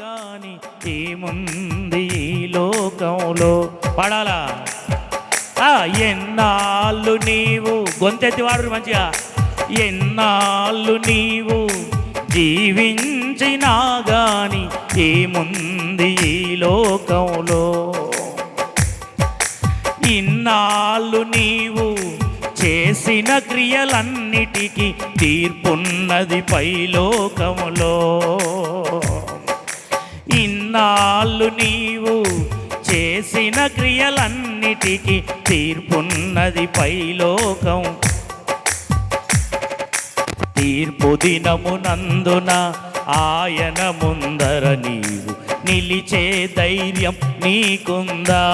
గాని ఏముంది ఈ లోకంలో. పడాలా? ఎన్నాళ్ళు నీవు గొంతెత్తి వాడు మంచిగా. ఎన్నాళ్ళు నీవు జీవించినా గాని ఏముంది ఈ లోకంలో. ఇన్నాళ్ళు నీవు చేసిన క్రియలన్నిటికీ తీర్పున్నది పైలోకములో. ఇన్నాళ్ళు నీవు చేసిన క్రియలన్నిటికీ తీర్పున్నది పైలోకం. తీర్పు దినమునందున ఆయన ముందర నీవు నిలిచే ధైర్యం నీకుందా?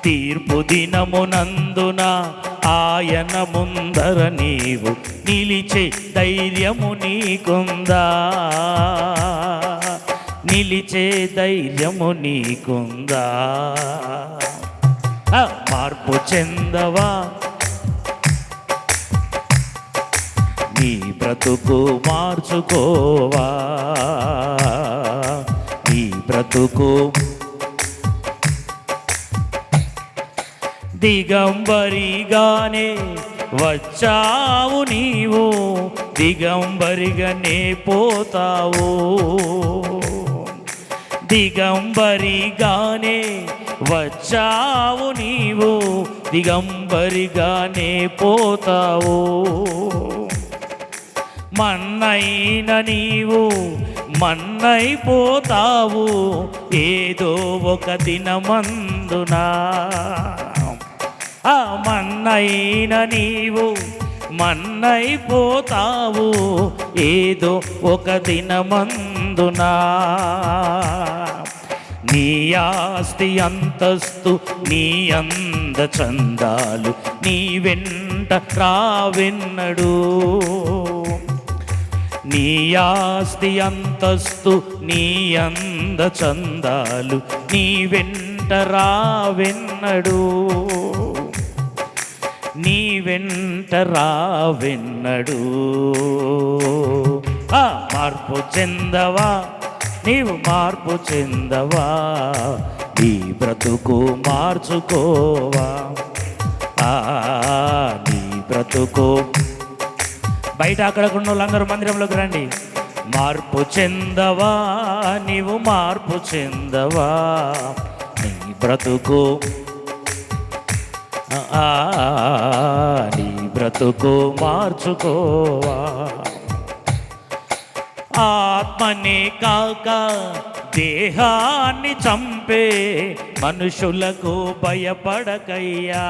తీర్పు దినమునందున ఆయన ముందర నీవు నిలిచే ధైర్యము నీకుందా? నిలిచే ధైర్యము నీకుందా? మార్పు చెందవా? నీ బ్రతుకు మార్చుకోవా? నీ బ్రతుకు దిగంబరిగానే వచ్చావు నీవు, దిగంబరిగానే పోతావు. దిగంబరిగానే వచ్చావు నీవు, దిగంబరిగానే పోతావు. మన్నైన నీవు మన్నైపోతావు ఏదో ఒక దినమందున. మన్నైన నీవు మన్నైపోతావు ఏదో ఒక దినమందున. నీ ఆస్తి అంతస్తు నీ అంద చందాలు నీ వెంట రావెన్నడు. నీ ఆస్తి అంతస్తు నీ అంద చందాలు నీ వెంట రావెన్నడు. నీ వెంట రావెన్నడు. మార్పు చెందవా? నీవు మార్పు చెందవా? నీ బ్రతుకు మార్చుకోవా? నీ బ్రతుకు బయట అక్కడకున్న వాళ్ళందరూ మందిరంలోకి రండి. మార్పు చెందవా? నీవు మార్పు చెందవా? నీ బ్రతుకు నీ బ్రతుకు మార్చుకోవా? ఆత్మనే కాక దేహాన్ని చంపే మనుషులకు భయపడకయ్యా.